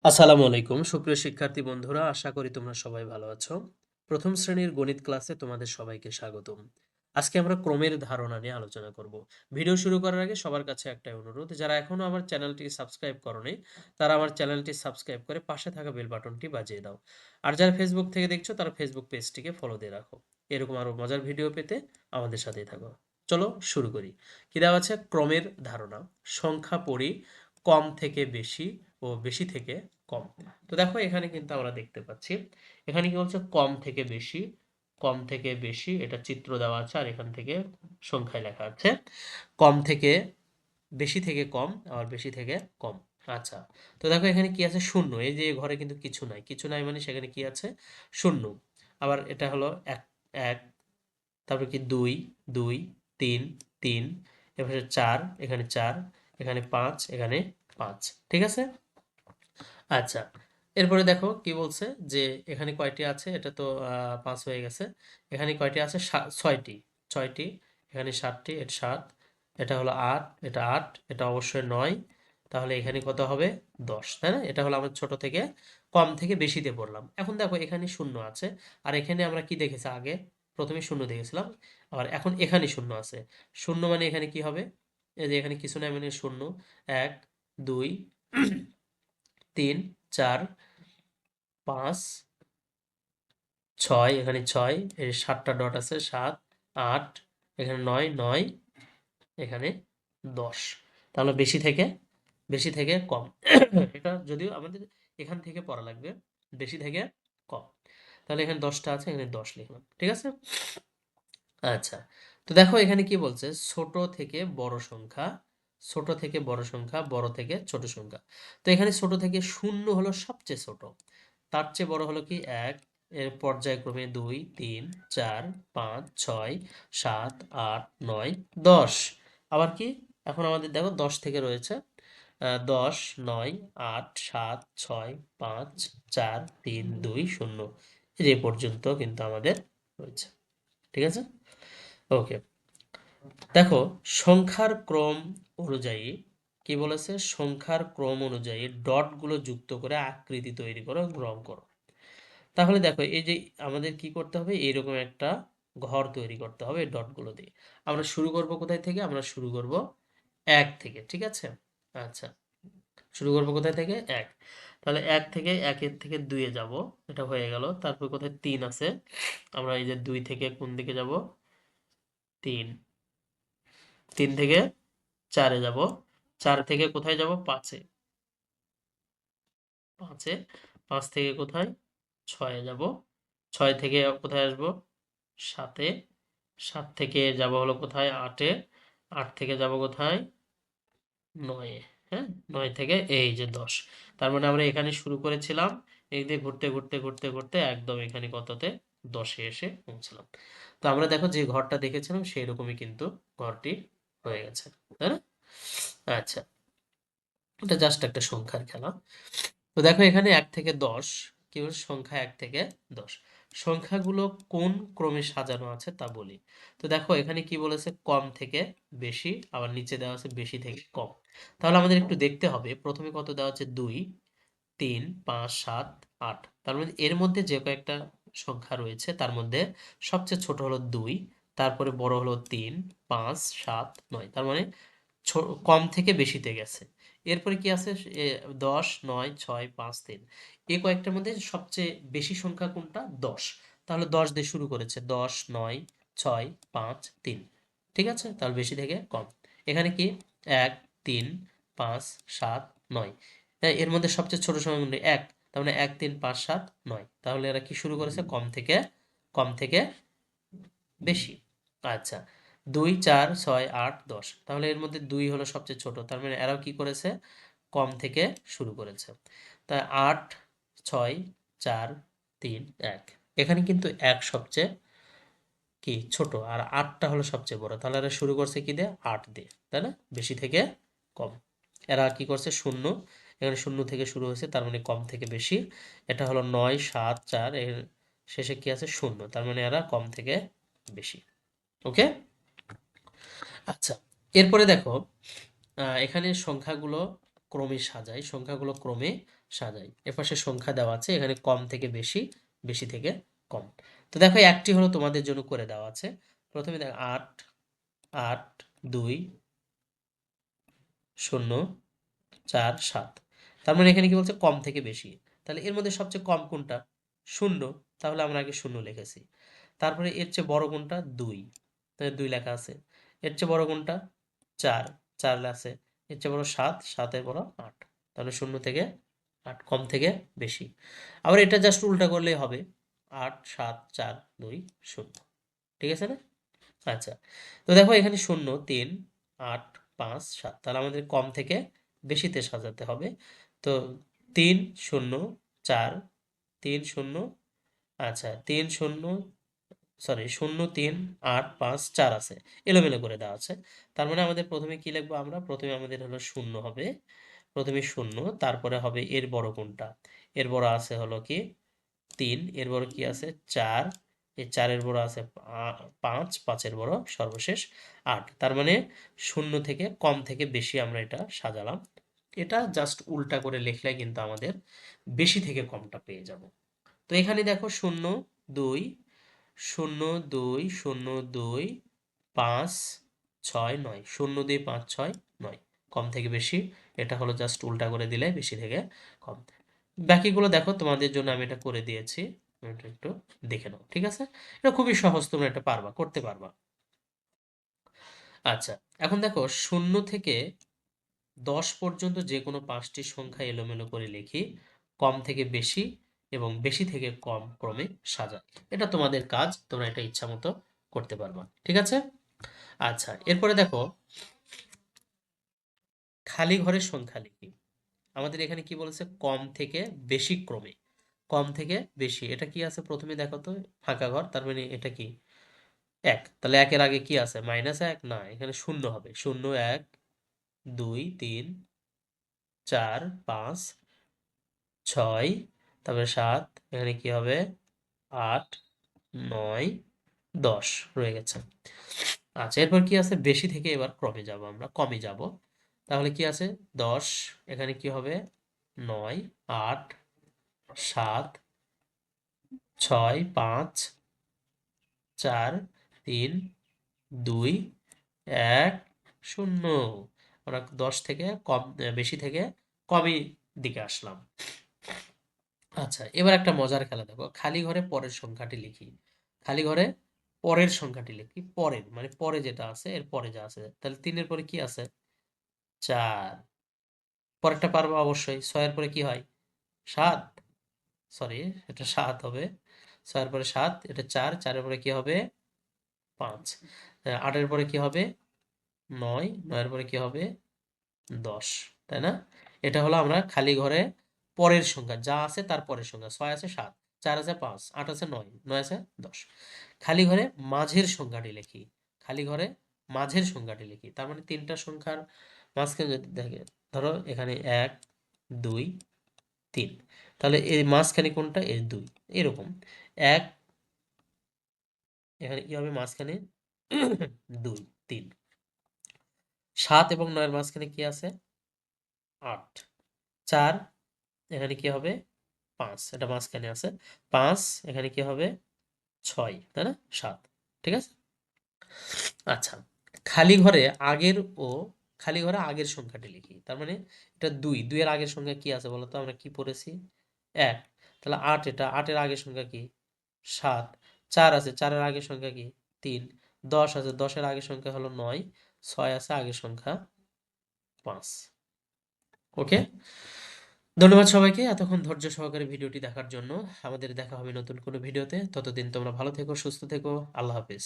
আসসালামু আলাইকুম সুপ্রিয় শিক্ষার্থী বন্ধুরা, আশা করি তোমরা সবাই ভালো আছো। প্রথম শ্রেণীর গণিত ক্লাসে তোমাদের সবাইকে স্বাগতম। আজকে আমরা ক্রমের ধারণা নিয়ে আলোচনা করব। ভিডিও শুরু করার আগে সবার কাছে একটাই অনুরোধ, যারা এখনো আমার চ্যানেলটি সাবস্ক্রাইব করোনি তারা আমার চ্যানেলটি সাবস্ক্রাইব করে পাশে থাকা বেল বাটনটি বাজিয়ে দাও। আর যারা ফেসবুক থেকে দেখছো তারা ফেসবুক পেজটিকে ফলো দিয়ে রাখো। এরকম আরো মজার ভিডিও পেতে আমাদের সাথেই থাকো। চলো শুরু করি। কি দেওয়া আছে? ক্রমের ধারণা। সংখ্যা পড়ি, কম থেকে বেশি ও বেশি থেকে কম। তো দেখো এখানে কিন্তু আমরা দেখতে পাচ্ছি, এখানে কি বলছে? কম থেকে বেশি, কম থেকে বেশি, এটা চিত্র দেওয়া আছে আর এখান থেকে সংখ্যায় লেখা আছে। কম থেকে বেশি থেকে কম, আবার বেশি থেকে কম। আচ্ছা, তো দেখো এখানে কি আছে? শূন্য। এই যে ঘরে কিন্তু কিছু নাই, কিছু নাই মানে সেখানে কি আছে? শূন্য। আবার এটা হলো এক, এক, তারপর কি দুই, দুই, তিন, তিন, এরপরে চার, এখানে চার, এখানে পাঁচ, এখানে পাঁচ। ঠিক আছে? আচ্ছা, এরপরে দেখো কি বলছে যে এখানে কয়টি আছে? এটা তো ৫ হয়ে গেছে। এখানে কয়টি আছে? ৬টি। ৬টি, এখানে ৭টি, এটা ৭, এটা হলো ৮, এটা ৮, এটা অবশ্যই ৯। তাহলে এখানে কত হবে? ১০, তাই না? এটা হলো আমরা ছোট থেকে কম থেকে বেশিতে পড়লাম। এখন দেখো এখানে শূন্য আছে, আর এখানে আমরা কি দেখেছি আগে? প্রথমে শূন্য দেখেছিলাম, আবার এখন এখানে শূন্য আছে। শূন্য মানে এখানে কি হবে? এই যে এখানে কিছু নাই মানে শূন্য। ১, ২, ৩, ৪, ৫, ৬, এখানে ৬, এই ৭টা ডট আছে, ৭, ৮, এখানে ৯, ৯, এখানে ১০। তাহলে বেশি থেকে কম। এটা যদিও আমাদের এখান থেকে পড়া লাগবে, বেশি থেকে কম। তাহলে এখানে ১০টা আছে, এখানে ১০ লিখলাম। ঠিক আছে? আচ্ছা, তো দেখো এখানে কি বলছে? ছোট থেকে বড় সংখ্যা, ছোট থেকে বড় সংখ্যা, বড় থেকে ছোট সংখ্যা। তো এখানে ছোট থেকে শূন্য হলো সবচেয়ে ছোট, তার চেয়ে বড় হলো কি ১, এর পর্যায়ক্রমে ২, ৩, ৪, ৫, ৬, ৭, ৮, ৯, ১০। আবার কি? এখন আমাদের দেখো ১০ থেকে রয়েছে ১০, ৯, ৮, ৭, ৬, ৫, ৪, ৩, ২, ০। যে পর্যন্ত কিন্তু আমাদের রয়েছে। ঠিক আছে? ওকে, দেখো সংখ্যার ক্রম অনুযায়ী কি বলেছে? সংখ্যার ক্রম অনুযায়ী ডটগুলো যুক্ত করে আকৃতি তৈরি করো, রং করো। তাহলে দেখো এই যে আমাদের কি করতে হবে? এইরকম একটা ঘর তৈরি করতে হবে এই ডটগুলো দিয়ে। আমরা শুরু করব কোথায় থেকে? আমরা শুরু করব ১ থেকে। ঠিক আছে? আচ্ছা, শুরু করব কোথায় থেকে? ১। তাহলে ১ থেকে ১ থেকে ২ এ যাব, এটা হয়ে গেল। তারপর কোথায় ৩ আছে? আমরা এই যে ২ থেকে কোন দিকে যাব? ৩। ৩ থেকে ৪ এ যাব। ৪ থেকে কোথায় যাব? ৫ এ। ৫ এ, ৫ থেকে কোথায়? ৬ এ যাব। ৬ থেকে কোথায় আসব? ৭ এ। ৭ থেকে যাব হলো কোথায়? ৮ এ। ৮ থেকে যাব কোথায়? ৯ এ। হ্যাঁ? ৯ থেকে এই যে ১০। তার মানে আমরা এখানে শুরু করেছিলাম। এই দিয়ে ঘুরতে, ঘুরতে, ঘুরতে, ঘুরতে একদম এখানে কততে? ১০ এ এসে পৌঁছলাম। তো আমরা দেখো যে ঘরটা দেখেছিলাম সেইরকমই কিন্তু ঘরটি হয়ে গেছে। তাই না? আচ্ছা, এটা জাস্ট একটা সংখ্যার খেলা। তো দেখো এখানে ১ থেকে ১০, কি বলছে? সংখ্যা ১ থেকে ১০। সংখ্যাগুলো কোন ক্রমে সাজানো আছে তা বলি। তো দেখো এখানে কি বলেছে? কম থেকে বেশি, আবার নিচে দেওয়া আছে বেশি থেকে কম। তাহলে আমাদের একটু দেখতে হবে, প্রথমে কত দেওয়া আছে? ২, ৩, ৫, ৭, ৮। তার মানে এর মধ্যে যে কয়েকটা সংখ্যা রয়েছে তার মধ্যে সবচেয়ে ছোট হলো ২, তারপরে বড় হলো ৩, ৫, ৭, ৯। তার মানে কম থেকে বেশিতে গেছে। এরপরে কি আছে? ১০, ৯, ৬, ৫, ৩। এই কয়েকটার মধ্যে সবচেয়ে বেশি সংখ্যা কোনটা? ১০। তাহলে ১০ দিয়ে শুরু করেছে। ১০, ৯, ৬, ৫, ৩। ঠিক আছে? তাহলে বেশি থেকে কম। এখানে কি? ১, ৩, ৫, ৭, ৯। এর মধ্যে সবচেয়ে ছোট সংখ্যা কোনটি? ১। তার মানে ১, ৩, ৫, ৭, ৯। তাহলে এরা কি শুরু করেছে? কম থেকে বেশি। আচ্ছা, ২, ৪, ৬, ৮, ১০। তাহলে এর মধ্যে ২ হলো সবচেয়ে ছোট। তার মানে এরাও কি করেছে? কম থেকে শুরু করেছে। তাই ৮, ৬, ৪, ৩, ১। এখানে কিন্তু ১ সবচেয়ে কি? ছোট। আর ৮টা হলো সবচেয়ে বড়। তাহলে এরা শুরু করছে কি দিয়ে? ৮ দিয়ে। তাই না? বেশি থেকে কম। এরা কি করছে? ০। এখানে ০ থেকে শুরু হয়েছে, তার মানে কম থেকে বেশি। এটা হলো ৯, ৭, ৪, এর শেষে কি আছে? ০। তার মানে এরা কম থেকে বেশি। ওকে? আচ্ছা, এরপরে দেখো এখানে সংখ্যাগুলো ক্রমে সাজাই, সংখ্যাগুলো ক্রমে সাজাই। এপাশে সংখ্যা দেওয়া আছে, এখানে কম থেকে বেশি, বেশি থেকে কম। তো দেখো একটি হলো তোমাদের জন্য করে দেওয়া আছে। প্রথমে দেখো 8 8 2 0 4 7। তার মানে এখানে কি বলছে কম থেকে বেশি। তাহলে এর মধ্যে সবচেয়ে কম কোনটা? 0। তাহলে আমরা আগে 0 লিখেছি। তারপরে এর চেয়ে বড় কোনটা? 2। তাহলে 2 লেখা আছে। এর চেয়ে বড় কোনটা? 4 4 আছে। এর চেয়ে বড় 7 7 এর বড় 8। তাহলে 0 থেকে 8, কম থেকে বেশি। আবার এটা জাস্ট উল্টা করলেই হবে। 8 7 4 2 0। ঠিক আছে না? আচ্ছা। তো দেখো এখানে 0 3 8 5 7। তাহলে আমাদের কম থেকে বেশিতে সাজাতে হবে। তো 3 0 4 3 0, আচ্ছা 3 0 সরি 0 3 8 5 4 আছে, এলোমেলো করে দেওয়া আছে। তার মানে আমাদের প্রথমে কি লিখবো আমরা? প্রথমে আমাদের হলো 0 হবে, প্রথমে 0, তারপরে হবে এর বড় কোনটা? এর বড় আছে হলো কি 3, এর বড় কি আছে 4, এই 4 এর বড় আছে 5, 5 এর বড় সর্বশেষ 8। তার মানে 0 থেকে কম থেকে বেশি আমরা এটা সাজালাম। এটা জাস্ট উল্টা করে লিখলে কিন্তু আমাদের বেশি থেকে কমটা পেয়ে যাব। তো এখানে দেখো 0 2 0 2 0 2 5 6 9, 0 2 5 6 9, কম থেকে বেশি। এটা হলো জাস্ট উল্টা করে দিলে বেশি থেকে কম। বাকিগুলো দেখো তোমাদের জন্য আমি এটা করে দিয়েছি, এটা একটু দেখে নাও। ঠিক আছে, এটা খুবই সহজ, তোমরা এটা পারবা, করতে পারবা। আচ্ছা, এখন দেখো 0 থেকে 10 পর্যন্ত যে কোনো 5টি সংখ্যা এলোমেলো করে লিখি, কম থেকে বেশি এবং বেশি থেকে কম ক্রমে সাজাই। এটা তোমাদের কাজ, তোমরা এটা ইচ্ছা মতো করতে পারবা। ঠিক আছে? আচ্ছা, এরপরে দেখো খালি ঘরের সংখ্যা লিখি। আমাদের এখানে কি বলেছে? কম থেকে বেশি ক্রমে। কম থেকে বেশি, এটা কি আছে প্রথমে দেখো তো? ফাঁকা ঘর, তার মানে এটা কি 1। তাহলে 1 এর আগে কি আছে? -1 না, এখানে 0 হবে। 0 1 2 3 4 5 6, তারপরে 7, এখানে কি হবে 8 9 10 রয়ে গেছে। আচ্ছা, এরপর কি আছে? বেশি থেকে এবার ক্রমে যাব, আমরা কমে যাব। তাহলে কি আছে? 10, এখানে কি হবে 9 8 7 6 5 4 3 2 1 0। আমরা 10 থেকে কম, বেশি থেকে কমই দিকে আসলাম। আচ্ছা, এবার একটা মজার খেলা দেখো। খালি ঘরে পরের সংখ্যাটি লিখি। খালি ঘরে পরের সংখ্যাটি লিখি। পরের মানে পরে যেটা আছে এর পরে যা আছে। তাহলে 3 এর পরে কি আছে? 4। পরেরটা পারবো অবশ্যই। 6 এর পরে কি হয়? 7। সরি, এটা 7 হবে। 6 এর পরে 7, এটা 4, 4 এর পরে কি হবে? 5। 8 এর পরে কি হবে? 9, 9 এর পরে কি হবে? 10। তাই না? এটা হলো আমরা খালি ঘরে পরের সংখ্যা, যা আছে তার পরের সংখ্যা। 6 আছে 7, 4 আছে 5, 8 আছে 9, 9 আছে 10। খালি ঘরে মাঝের সংখ্যাটি লিখি। খালি ঘরে মাঝের সংখ্যাটি লিখি। তার মানে 3টা সংখ্যার মাঝখানে যদি দেখে, ধরো এখানে 1 2 3, তাহলে এর মাঝখানে কোনটা? এর 2। এরকম 1, এখানে কি হবে মাঝখানে? 2 3। 7 এবং 9 এর মাঝখানে কি আছে? 8। 4, এখানে কি হবে? 5, এটা মাঝখানে আছে। 5, এখানে কি হবে? 6, তাই না? 7। ঠিক আছে? আচ্ছা, খালি ঘরে আগের ও খালি ঘরে আগের সংখ্যাটি লিখি। তার মানে এটা 2, 2 এর আগের সংখ্যা কি আছে বলো তো? আমরা কি পড়েছি? 1। তাহলে 8, এটা 8 এর আগের সংখ্যা কি? 7। 4 আছে, 4 এর আগের সংখ্যা কি? 3। 10 আছে, 10 এর আগের সংখ্যা হলো 9। 6 আছে, আগের সংখ্যা 5। ওকে, ধন্যবাদ সবাইকে এতক্ষণ ধৈর্য সহকারে ভিডিওটি দেখার জন্য। আমাদের দেখা হবে নতুন কোনো ভিডিওতে। ততদিন তোমরা ভালো থেকো, সুস্থ থেকো। আল্লাহ হাফেজ।